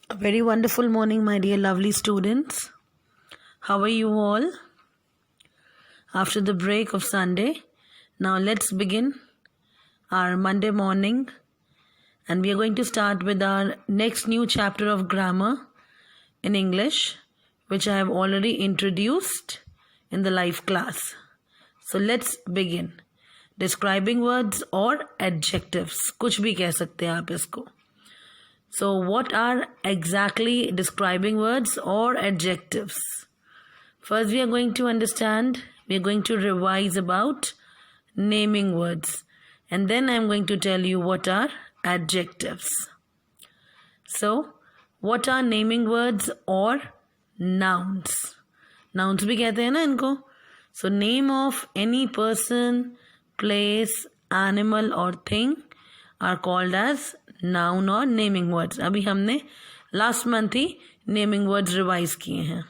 A very wonderful morning, my dear lovely students. How are you all? After the break of Sunday, now let's begin our Monday morning, and we are going to start with our next new chapter of grammar in English, which I have already introduced in the live class. So let's begin. Describing words or adjectives, कुछ भी कह सकते हैं आप इसको. So what are exactly describing words or adjectives? First we are going to revise about naming words, and then I am going to tell you what are adjectives. So what are naming words or nouns? Nouns भी कहते हैं ना इनको. So name of any person, place, animal or thing are called as noun और naming words. अभी हमने last month ही naming words revise किए हैं.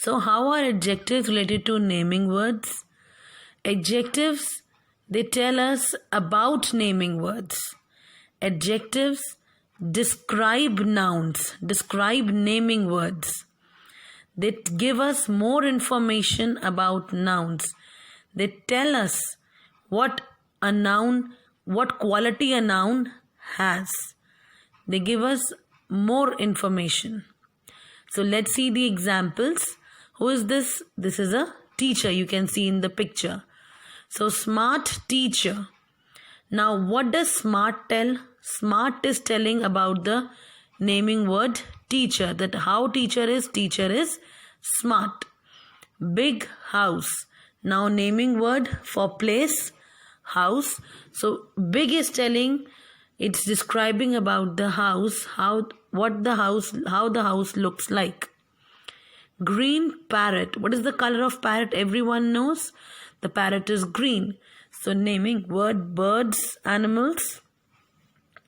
So how are adjectives related to naming words? Adjectives they tell us about naming words. Adjectives describe nouns, describe naming words. They give us more information about nouns. They tell us what quality a noun has. They give us more information. So let's see the examples. Who is this? This is a teacher, you can see in the picture. So smart teacher. Now what does smart tell? Smart is telling about the naming word teacher, that how teacher is smart. Big house. Now naming word for place, house. So big is telling, it's describing about the house, how the house looks like. Green parrot. What is the color of parrot? Everyone knows the parrot is green. So naming word birds, animals,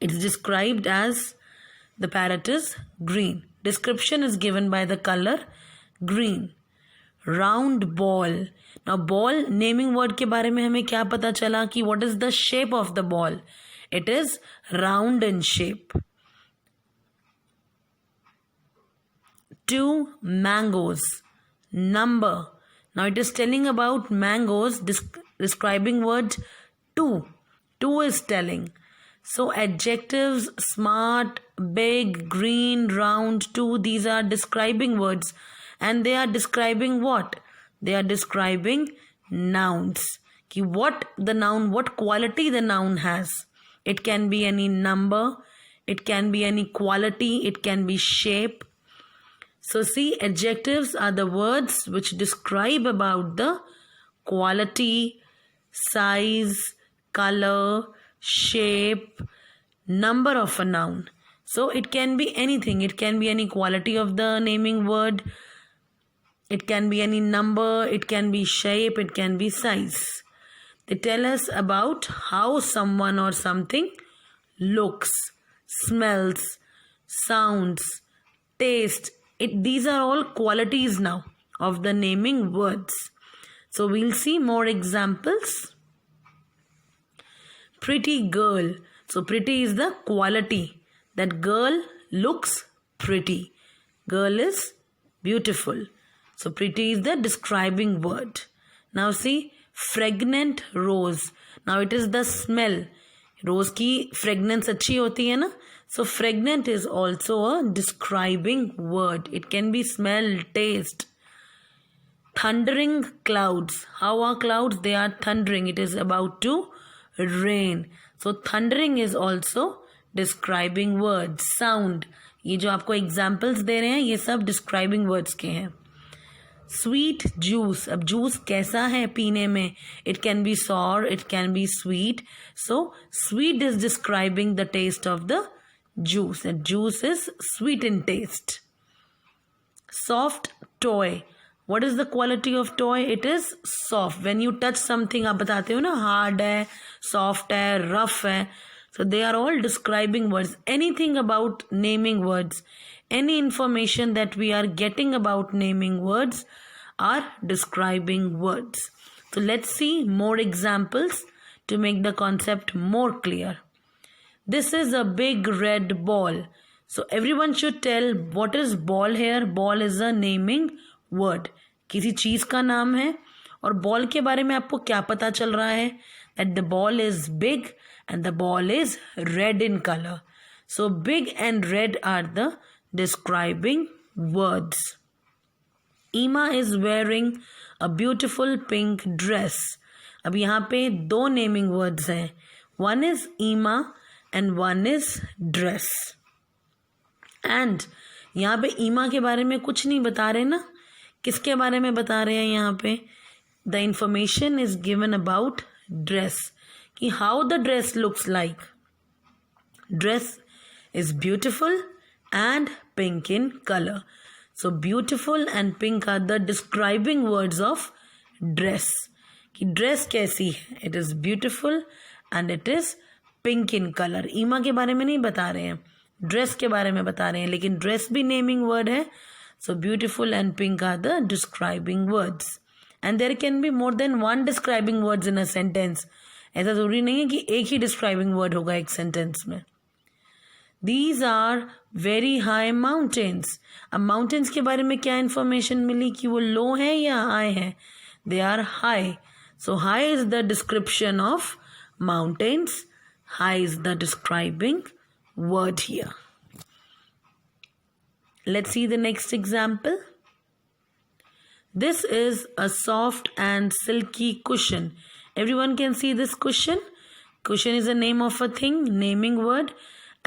it's described as the parrot is green. Description is given by the color green. Round ball. Now ball, naming word के बारे में हमें क्या पता चला कि what is the shape of the ball? It is round in shape. 2 mangoes. Number. Now it is telling about mangoes, describing word 2. 2 is telling. So adjectives smart, big, green, round, 2, these are describing words. And they are describing what? They are describing nouns. What quality the noun has. It can be any number, it can be any quality, it can be shape. So see, adjectives are the words which describe about the quality, size, color, shape, number of a noun. So it can be anything. It can be any quality of the naming word. It can be any number. It can be shape. It can be size. They tell us about how someone or something looks, smells, sounds, taste. These are all qualities now of the naming words. So we'll see more examples. Pretty girl. So pretty is the quality. That girl looks pretty. Girl is beautiful. So pretty is the describing word. Now see, fragrant rose. Now it is the smell. Rose की fragrance अच्छी होती है ना. So fragrant is also a describing word. It can be smell, taste. Thundering clouds. How are clouds? They are thundering. It is about to rain. So thundering is also describing words. Sound. ये जो आपको examples दे रहे हैं ये सब describing words के हैं. Sweet juice. अब juice कैसा है पीने में? It can be sour, it can be sweet. So sweet is describing the taste of the juice. The juice is sweet in taste. Soft toy. What is the quality of toy? It is soft. When you touch something, आप बताते हो ना hard है, soft है, rough है. So they are all describing words. Anything about naming words, any information that we are getting about naming words are describing words. So let's see more examples to make the concept more clear. This is a big red ball. So everyone should tell what is ball here. Ball is a naming word. किसी चीज का नाम है और ball के बारे में आपको क्या पता चल रहा है? That the ball is big and the ball is red in color. So big and red are the describing words. Ema is wearing a beautiful pink dress. अब यहाँ पे दो नेमिंग वर्ड्स हैं. One is Ema and one is dress. And यहाँ पे ईमा के बारे में कुछ नहीं बता रहे ना. किसके बारे में बता रहे हैं यहाँ पे? The information is given about dress. कि how the dress looks like. Dress is beautiful and pink in color. So beautiful and pink are the describing words of dress. कि ड्रेस कैसी है? It is beautiful and it is pink in color. ईमा के बारे में नहीं बता रहे हैं, ड्रेस के बारे में बता रहे हैं. लेकिन ड्रेस भी नेमिंग वर्ड है. So beautiful and pink are the describing words. And there can be more than one describing words in a sentence. ऐसा जरूरी नहीं है कि एक ही डिस्क्राइबिंग वर्ड होगा एक सेंटेंस में. These are very high mountains. अब माउंटेन्स के बारे में क्या इंफॉर्मेशन मिली कि वो लो है या हाई है? They are high. So high is the description of mountains. High is the describing word here. Let's see the next example. This is a soft and silky cushion. Everyone can see this cushion. Cushion is the name of a thing, naming word.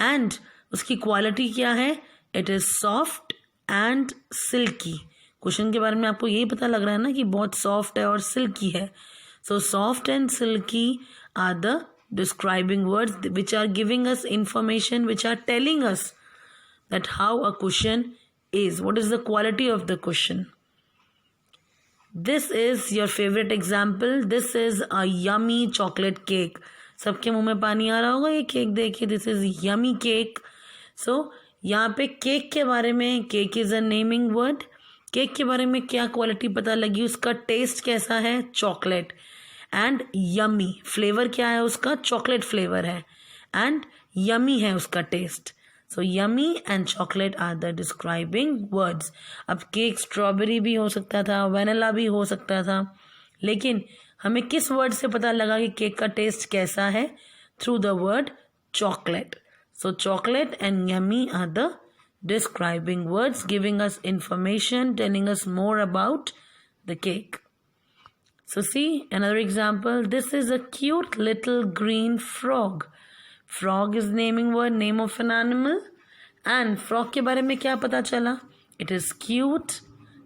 And उसकी quality क्या है? It is soft and silky. Cushion के बारे में आपको यही पता लग रहा है ना कि बहुत soft है और silky है. So soft and silky are the describing words which are giving us information, which are telling us that how a cushion is, what is the quality of the cushion. This is your favorite example. This is a yummy chocolate cake. सबके मुंह में पानी आ रहा होगा ये cake देखिए. This is yummy cake. So यहाँ पे केक के बारे में, cake is a naming word. Cake के बारे में क्या क्वालिटी पता लगी? उसका टेस्ट कैसा है? चॉकलेट. एंड यमी, फ्लेवर क्या है उसका? चॉकलेट फ्लेवर है. एंड यमी है उसका taste. So yummy and chocolate are the describing words. अब केक स्ट्रॉबेरी भी हो सकता था, वैनिला भी हो सकता था, लेकिन हमें किस वर्ड से पता लगा कि केक का टेस्ट कैसा है? Through the word chocolate. So chocolate and yummy are the describing words giving us information, telling us more about the cake. So see another example. This is a cute little green frog. Frog is naming word, name of an animal. And frog के बारे में क्या पता चला? It is cute,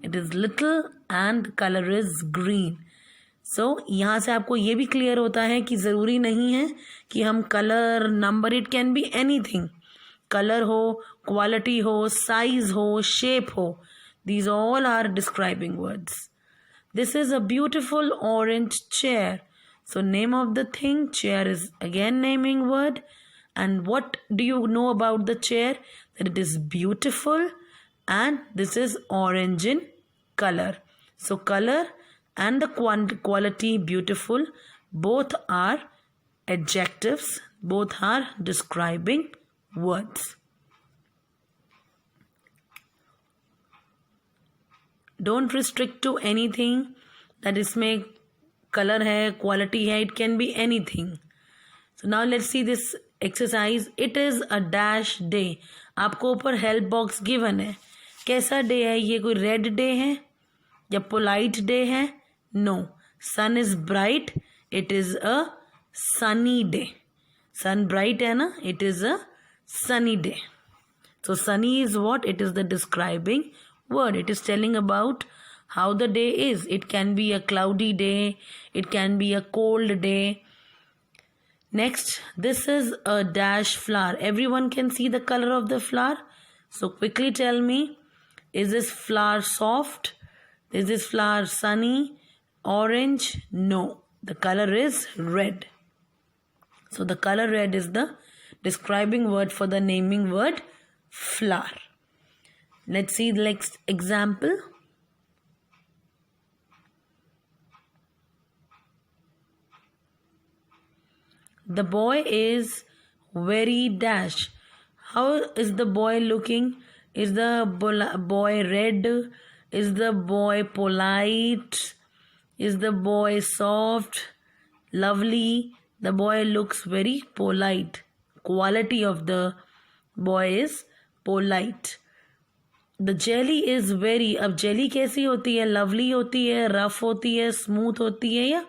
it is little and color is green. So यहाँ से आपको ये भी क्लियर होता है कि ज़रूरी नहीं है कि हम colour, number, it can be anything. Colour हो, क्वालिटी हो, साइज हो, शेप हो, these all are describing words. This is a beautiful orange chair. So name of the thing, chair is again naming word. And what do you know about the chair? That it is beautiful and this is orange in color. So color and the quality beautiful, both are adjectives, both are describing words. Don't restrict to anything that इसमें colour है, quality है. It can be anything. So now let's see this exercise. It is a dash day. आपको ऊपर help box given है. कैसा day है ये? कोई रेड डे है या पोलाइट डे है? No. Sun is bright. It is a sunny day. Sun bright है ना, it is a sunny day. So sunny is what? It is the describing word. It is telling about how the day is. It can be a cloudy day, it can be a cold day. Next, this is a dash flower. Everyone can see the color of the flower. So quickly tell me, is this flower soft? Is this flower sunny, orange? No, the color is red. So the color red is the describing word for the naming word flower. Let's see the next example. The boy is very dash. How is the boy looking? Is the boy red? Is the boy polite? Is the boy soft? Lovely? The boy looks very polite. Quality of the boy is polite. The jelly is very, अब jelly कैसी होती है? Lovely होती है, rough होती है, smooth होती है या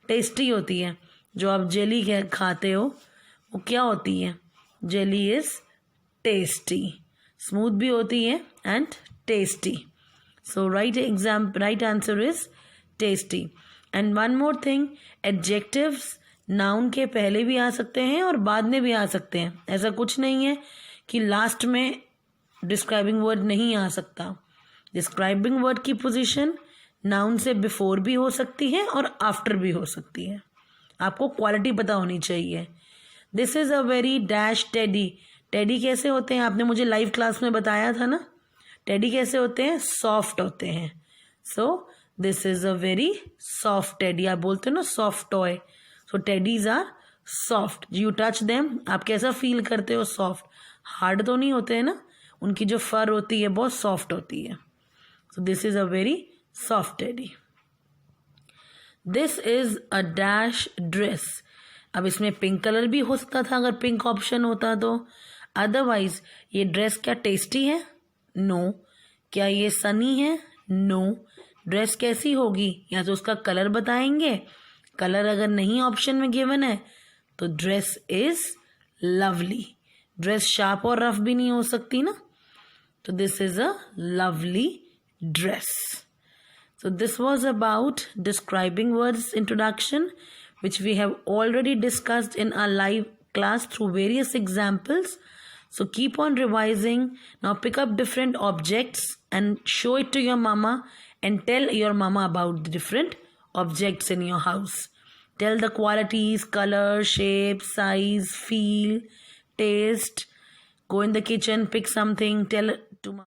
टेस्टी होती है? जो आप जेली खाते हो वो क्या होती है? जेली इज टेस्टी, स्मूथ भी होती है and tasty. So right answer is tasty. And one more thing, adjectives noun के पहले भी आ सकते हैं और बाद में भी आ सकते हैं. ऐसा कुछ नहीं है कि लास्ट में डिस्क्राइबिंग वर्ड नहीं आ सकता. डिस्क्राइबिंग वर्ड की पोजीशन नाउन से बिफोर भी हो सकती है और आफ्टर भी हो सकती है. आपको क्वालिटी पता होनी चाहिए. This is a very dash teddy. Teddy कैसे होते हैं? आपने मुझे लाइव क्लास में बताया था ना. टेडी कैसे होते हैं? सॉफ्ट होते हैं. So this is a very soft teddy. आप बोलते हो ना soft toy. So teddies are soft. You touch them, आप कैसा फील करते हो? सॉफ्ट. हार्ड तो नहीं होते हैं ना. उनकी जो फर होती है बहुत सॉफ्ट होती है. सो this is a very soft teddy. This is a dash dress. अब इसमें पिंक कलर भी हो सकता था अगर पिंक ऑप्शन होता तो. अदरवाइज ये ड्रेस क्या टेस्टी है? नो. क्या ये सनी है? नो. ड्रेस कैसी होगी? या तो उसका कलर बताएंगे. कलर अगर नहीं ऑप्शन में गिवन है तो dress is lovely. Dress sharp और रफ भी नहीं हो सकती ना. तो this is a lovely dress. So this was about describing words introduction, which we have already discussed in our live class through various examples. So keep on revising. Now pick up different objects and show it to your mama and tell your mama about the different objects in your house. Tell the qualities, color, shape, size, feel, taste. Go in the kitchen, pick something, tell